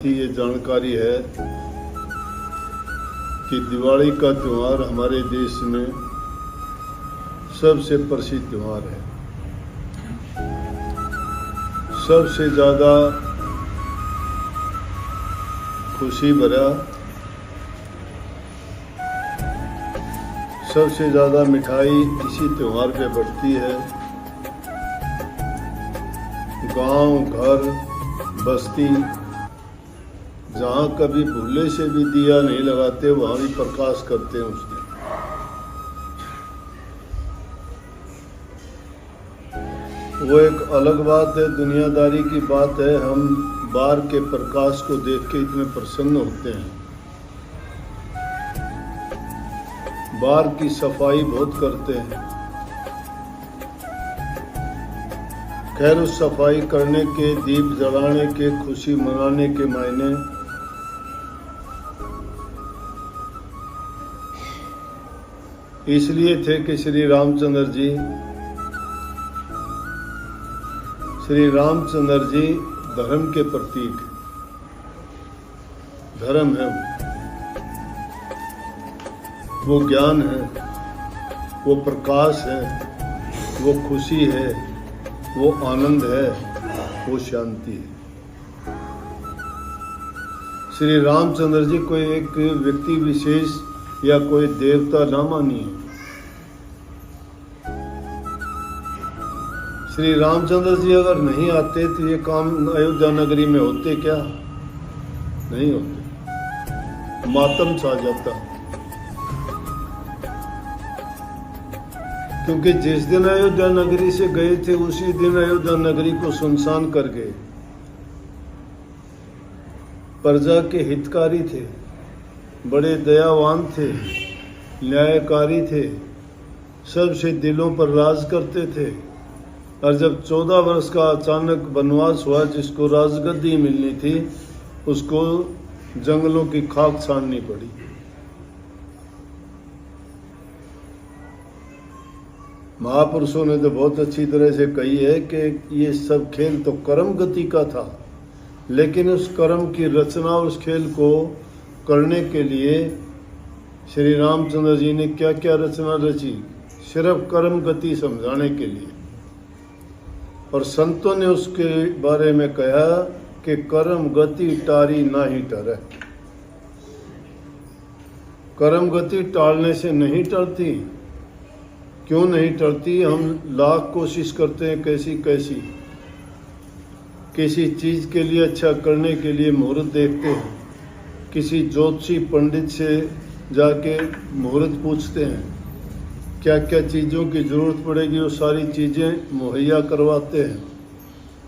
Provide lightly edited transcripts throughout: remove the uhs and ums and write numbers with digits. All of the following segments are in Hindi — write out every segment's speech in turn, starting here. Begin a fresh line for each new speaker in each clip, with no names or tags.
ही ये जानकारी है कि दिवाली का त्यौहार हमारे देश में सबसे प्रसिद्ध त्यौहार है। सबसे ज़्यादा खुशी भरा, सबसे ज़्यादा मिठाई इसी त्यौहार पे बढ़ती है। गांव, घर, बस्ती, जहाँ कभी भूले से भी दिया नहीं लगाते वहाँ भी प्रकाश करते हैं उस दिन। वो एक अलग बात है, दुनियादारी की बात है। हम बाहर के प्रकाश को देख के इतने प्रसन्न होते हैं, बाहर की सफाई बहुत करते हैं। खैर, उस सफाई करने के, दीप जलाने के, खुशी मनाने के मायने इसलिए थे कि श्री रामचंद्र जी धर्म के प्रतीक। धर्म है वो ज्ञान है, वो प्रकाश है, वो खुशी है, वो आनंद है, वो शांति है। श्री रामचंद्र जी कोई एक व्यक्ति विशेष या कोई देवता ना मानिए। श्री रामचंद्र जी अगर नहीं आते तो ये काम अयोध्या नगरी में होते क्या? नहीं होते, मातम छा जाता। क्योंकि जिस दिन अयोध्या नगरी से गए थे उसी दिन अयोध्या नगरी को सुनसान कर गए। प्रजा के हितकारी थे, बड़े दयावान थे, न्यायकारी थे, सबसे दिलों पर राज करते थे। और जब 14 वर्ष का अचानक वनवास हुआ, जिसको राजगद्दी मिलनी थी, उसको जंगलों की खाक छाननी पड़ी। महापुरुषों ने तो बहुत अच्छी तरह से कही है कि ये सब खेल तो कर्म गति का था, लेकिन उस कर्म की रचना, उस खेल को करने के लिए श्री रामचंद्र जी ने क्या क्या रचना रची, सिर्फ कर्म गति समझाने के लिए। और संतों ने उसके बारे में कहा कि कर्म गति टारी ना ही टरे। कर्म गति टालने से नहीं टलती। क्यों नहीं टलती? हम लाख कोशिश करते हैं, किसी चीज के लिए, अच्छा करने के लिए मुहूर्त देखते हैं, किसी ज्योतिषी पंडित से जाके मुहूर्त पूछते हैं, क्या क्या चीज़ों की ज़रूरत पड़ेगी, वो सारी चीज़ें मुहैया करवाते हैं,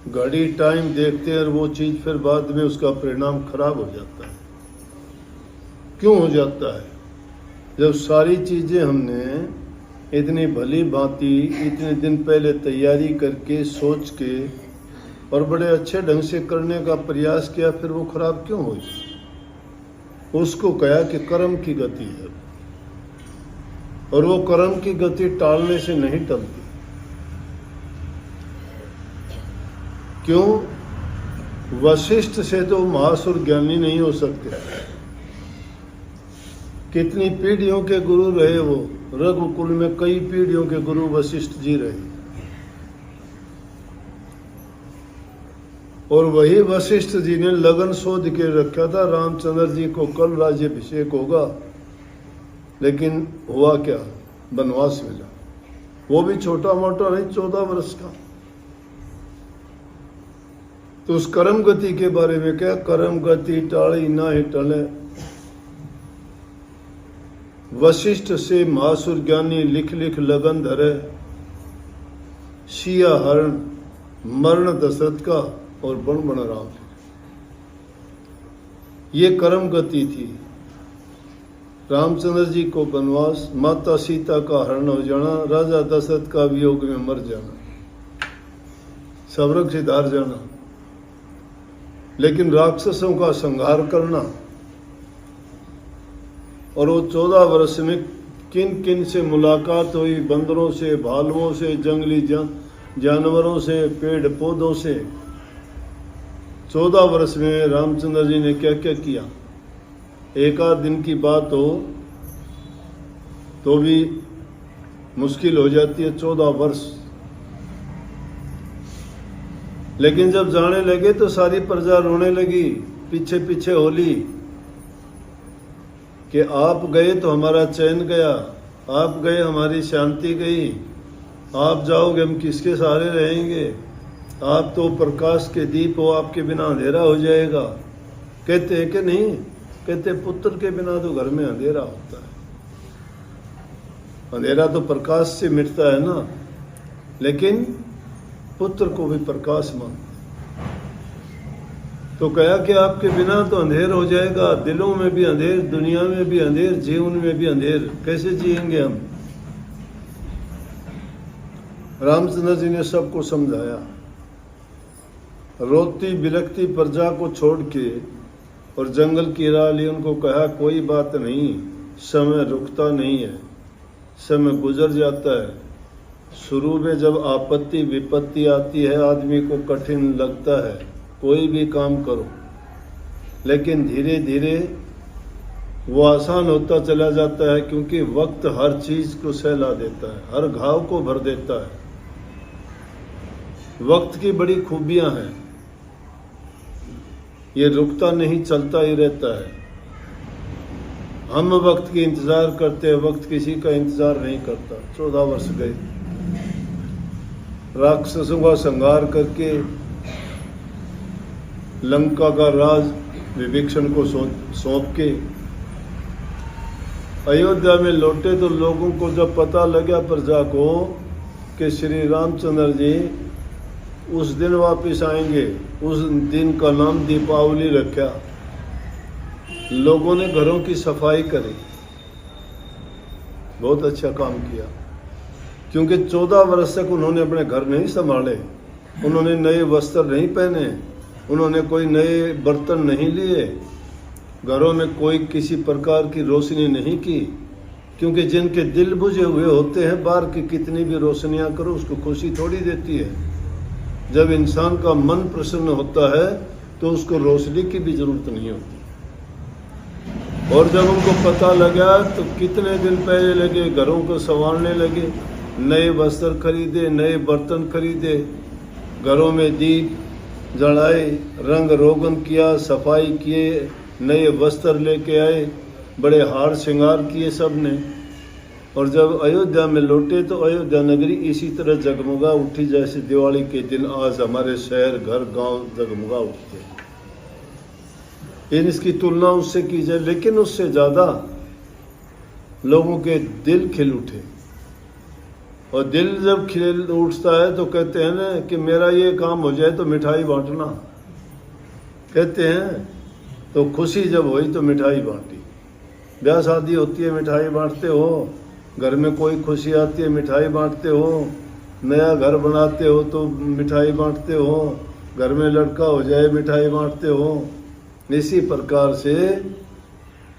घड़ी टाइम देखते हैं, और वो चीज़ फिर बाद में उसका परिणाम खराब हो जाता है। क्यों हो जाता है? जब सारी चीज़ें हमने इतनी भली भांति इतने दिन पहले तैयारी करके, सोच के और बड़े अच्छे ढंग से करने का प्रयास किया, फिर वो खराब क्यों हुई? उसको कहा कि कर्म की गति है, और वो कर्म की गति टालने से नहीं टलती। क्यों? वशिष्ठ से तो महासुर ज्ञानी नहीं हो सकते। कितनी पीढ़ियों के गुरु रहे वो। रघुकुल में कई पीढ़ियों के गुरु वशिष्ठ जी रहे, और वही वशिष्ठ जी ने लगन शोध के रखा था रामचंद्र जी को कल राज्याभिषेक होगा, लेकिन हुआ क्या? वनवास मिला। वो भी छोटा मोटा नहीं, 14 वर्ष का। तो उस कर्म गति के बारे में क्या? कर्म गति टाली ना ही टले। वशिष्ठ से महासुर ज्ञानी लिख लिख लगन धरे, सिया हरण मरण दशरथ का और बन बन राम। ये कर्म गति थी। रामचंद्र जी को वनवास, माता सीता का हरण हो जाना, राजा दशरथ का वियोग में मर जाना, स्वर्ग से धार जाना, लेकिन राक्षसों का संहार करना। और वो 14 वर्ष में किन किन से मुलाकात हुई? बंदरों से, भालुओं से, जंगली जानवरों से, पेड़ पौधों से, 14 वर्ष में रामचंद्र जी ने क्या क्या किया। एक आध दिन की बात हो तो भी मुश्किल हो जाती है, 14 वर्ष। लेकिन जब जाने लगे तो सारी प्रजा रोने लगी, पीछे पीछे होली कि आप गए तो हमारा चैन गया, आप गए हमारी शांति गई, आप जाओगे हम किसके सहारे रहेंगे, आप तो प्रकाश के दीप हो, आपके बिना अंधेरा हो जाएगा। कहते हैं कि नहीं, कहते पुत्र के बिना तो घर में अंधेरा होता है। अंधेरा तो प्रकाश से मिटता है ना, लेकिन पुत्र को भी प्रकाश मानते। तो कहा कि आपके बिना तो अंधेर हो जाएगा, दिलों में भी अंधेर, दुनिया में भी अंधेर, जीवन में भी अंधेर, कैसे जिएंगे हम। रामचंद्र जी ने सबको समझाया। रोती बिलखती प्रजा को छोड़ के और जंगल की राह ली, उनको कहा कोई बात नहीं, समय रुकता नहीं है, समय गुजर जाता है। शुरू में जब आपत्ति विपत्ति आती है आदमी को कठिन लगता है, कोई भी काम करो, लेकिन धीरे धीरे वो आसान होता चला जाता है, क्योंकि वक्त हर चीज को सहला देता है, हर घाव को भर देता है। वक्त की बड़ी खूबियां हैं, ये रुकता नहीं, चलता ही रहता है। हम वक्त की इंतजार करते हैं, वक्त किसी का इंतजार नहीं करता। 14 वर्ष गए, राक्षसों का संहार करके लंका का राज विभीषण को सौंप के अयोध्या में लौटे तो लोगों को जब पता लगा प्रजा को कि श्री रामचंद्र जी उस दिन वापस आएंगे, उस दिन का नाम दीपावली रखा। लोगों ने घरों की सफाई करी, बहुत अच्छा काम किया, क्योंकि 14 वर्ष तक उन्होंने अपने घर नहीं संभाले, उन्होंने नए वस्त्र नहीं पहने, उन्होंने कोई नए बर्तन नहीं लिए, घरों में कोई किसी प्रकार की रोशनी नहीं की, क्योंकि जिनके दिल बुझे हुए होते हैं बाहर की कितनी भी रोशनियां करो उसको खुशी थोड़ी देती है। जब इंसान का मन प्रसन्न होता है तो उसको रोशनी की भी जरूरत नहीं होती। और जब उनको पता लगा तो कितने दिन पहले लगे, घरों को संवारने लगे, नए वस्त्र खरीदे, नए बर्तन खरीदे, घरों में दीप जलाए, रंग रोगन किया, सफाई किए, नए वस्त्र लेके आए, बड़े हार श्रृंगार किए सब ने। और जब अयोध्या में लौटे तो अयोध्या नगरी इसी तरह जगमगा उठी जैसे दिवाली के दिन आज हमारे शहर घर गांव जगमगा उठते हैं। इसकी तुलना उससे की जाए, लेकिन उससे ज्यादा लोगों के दिल खिल उठे। और दिल जब खिल उठता है तो कहते हैं ना कि मेरा ये काम हो जाए तो मिठाई बांटना, कहते हैं। तो खुशी जब हुई तो मिठाई बांटी, ब्याह शादी होती है मिठाई बांटते हो, घर में कोई खुशी आती है मिठाई बांटते हो, नया घर बनाते हो तो मिठाई बांटते हो, घर में लड़का हो जाए मिठाई बांटते हो। इसी प्रकार से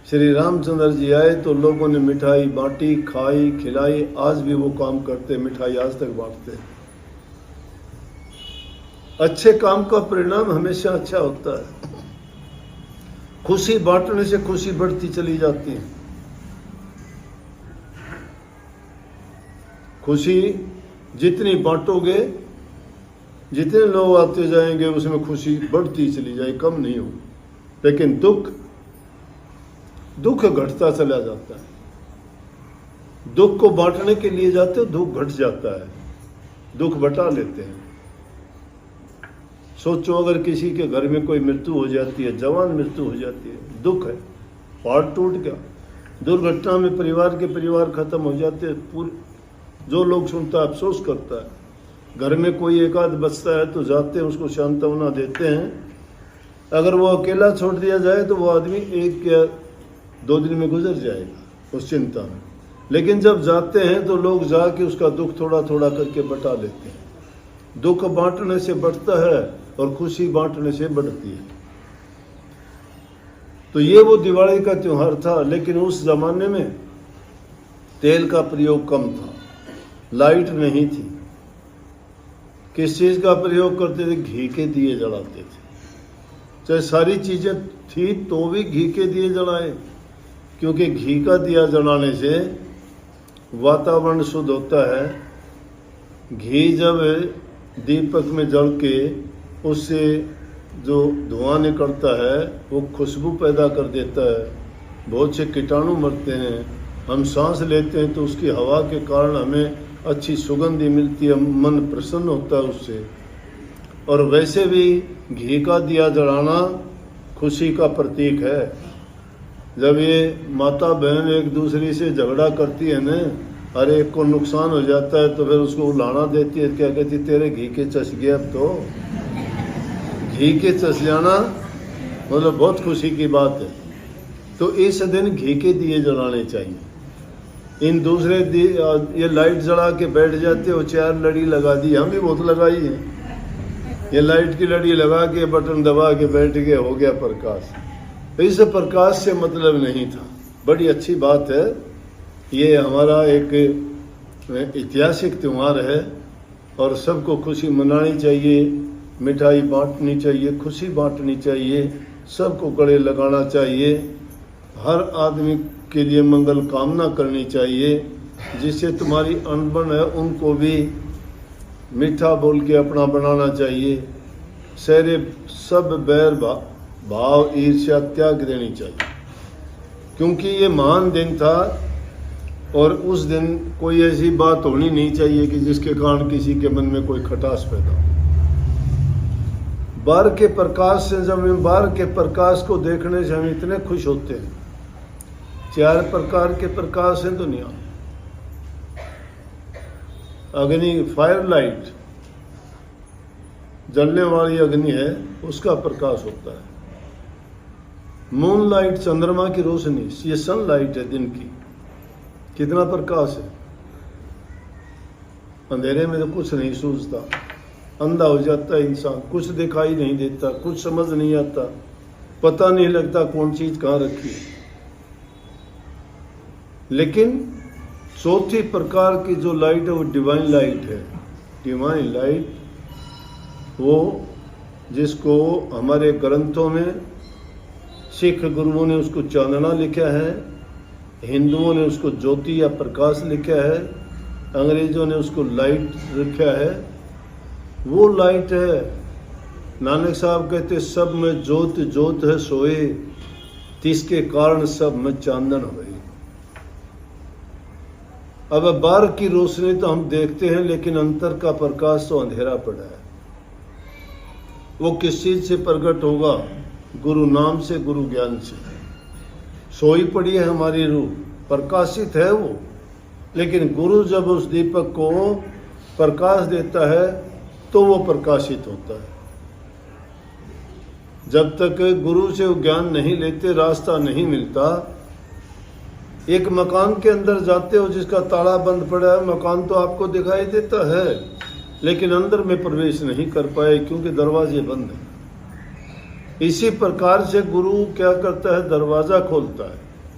श्री रामचंद्र जी आए तो लोगों ने मिठाई बांटी, खाई, खिलाई। आज भी वो काम करते, मिठाई आज तक बांटते। अच्छे काम का परिणाम हमेशा अच्छा होता है। खुशी बांटने से खुशी बढ़ती चली जाती है। खुशी जितनी बांटोगे, जितने लोग आते जाएंगे उसमें खुशी बढ़ती चली जाए, कम नहीं होगी। लेकिन दुख घटता चला जाता है। दुख को बांटने के लिए जाते हो, दुख घट जाता है, दुख बटा लेते हैं। सोचो अगर किसी के घर में कोई मृत्यु हो जाती है, जवान मृत्यु हो जाती है, दुख है, हार्ट टूट गया, दुर्घटना में परिवार खत्म हो जाते हैं, पूरे जो लोग सुनता है अफसोस करता है। घर में कोई एक आध बचता है तो जाते हैं उसको सांत्वना देते हैं। अगर वो अकेला छोड़ दिया जाए तो वो आदमी 1 या 2 दिन में गुजर जाएगा उस चिंता में। लेकिन जब जाते हैं तो लोग जाके उसका दुख थोड़ा थोड़ा करके बटा लेते हैं। दुख बांटने से बढ़ता है और खुशी बांटने से बढ़ती है। तो ये वो दिवाली का त्योहार था। लेकिन उस जमाने में तेल का प्रयोग कम था, लाइट नहीं थी। किस चीज का प्रयोग करते थे? घी के दिए जलाते थे। चाहे सारी चीज़ें थी तो भी घी के दिए जलाए, क्योंकि घी का दिया जलाने से वातावरण शुद्ध होता है। घी जब दीपक में जल के उससे जो धुआं निकलता है वो खुशबू पैदा कर देता है, बहुत से कीटाणु मरते हैं। हम सांस लेते हैं तो उसकी हवा के कारण हमें अच्छी सुगंधी मिलती है, मन प्रसन्न होता है उससे। और वैसे भी घी का दिया जलाना खुशी का प्रतीक है। जब ये माता बहन एक दूसरे से झगड़ा करती है न, अरे एक को नुकसान हो जाता है तो फिर उसको उलाना देती है, क्या कहती, तेरे घी के चस गए। अब तो घी के चस जाना मतलब बहुत खुशी की बात है। तो इस दिन घी के दिए जलाने चाहिए। इन दूसरे ये लाइट जला के बैठ जाते हो, 4 लड़ी लगा दी, हम भी बहुत लगाई है। ये लाइट की लड़ी लगा के बटन दबा के बैठ गए, हो गया प्रकाश। इस प्रकाश से मतलब नहीं था। बड़ी अच्छी बात है, ये हमारा एक ऐतिहासिक त्यौहार है और सबको खुशी मनानी चाहिए, मिठाई बांटनी चाहिए, खुशी बांटनी चाहिए, सबको गले लगाना चाहिए, हर आदमी के लिए मंगल कामना करनी चाहिए। जिससे तुम्हारी अनबन है उनको भी मीठा बोल के अपना बनाना चाहिए। सारे सब बैर भाव ईर्ष्या त्याग देनी चाहिए, क्योंकि ये महान दिन था और उस दिन कोई ऐसी बात होनी नहीं चाहिए कि जिसके कारण किसी के मन में कोई खटास पैदा हो। बाहर के प्रकाश से, जब हम बाहर के प्रकाश को देखने से हम इतने खुश होते हैं। 4 प्रकार के प्रकाश हैं दुनिया। अग्नि, फायर लाइट, जलने वाली अग्नि है, उसका प्रकाश होता है। मून लाइट, चंद्रमा की रोशनी, ये सनलाइट है दिन की, कितना प्रकाश है। अंधेरे में तो कुछ नहीं सूझता, अंधा हो जाता है इंसान, कुछ दिखाई नहीं देता, कुछ समझ नहीं आता, पता नहीं लगता कौन चीज कहाँ रखी है। लेकिन चौथी प्रकार की जो लाइट है वो डिवाइन लाइट है। डिवाइन लाइट वो जिसको हमारे ग्रंथों में सिख गुरुओं ने उसको चांदना लिखा है, हिंदुओं ने उसको ज्योति या प्रकाश लिखा है, अंग्रेजों ने उसको लाइट लिखा है। वो लाइट है। नानक साहब कहते सब में ज्योत ज्योत है सोए, तिसके कारण सब में चांदन हुए। अब बाहर की रोशनी तो हम देखते हैं, लेकिन अंतर का प्रकाश तो अंधेरा पड़ा है। वो किस चीज से प्रकट होगा? गुरु नाम से, गुरु ज्ञान से। सोई पड़ी है हमारी रूह, प्रकाशित है वो, लेकिन गुरु जब उस दीपक को प्रकाश देता है तो वो प्रकाशित होता है। जब तक गुरु से ज्ञान नहीं लेते, रास्ता नहीं मिलता। एक मकान के अंदर जाते हो जिसका ताला बंद पड़ा है, मकान तो आपको दिखाई देता है, लेकिन अंदर में प्रवेश नहीं कर पाए क्योंकि दरवाजे बंद हैं। इसी प्रकार से गुरु क्या करता है? दरवाजा खोलता है।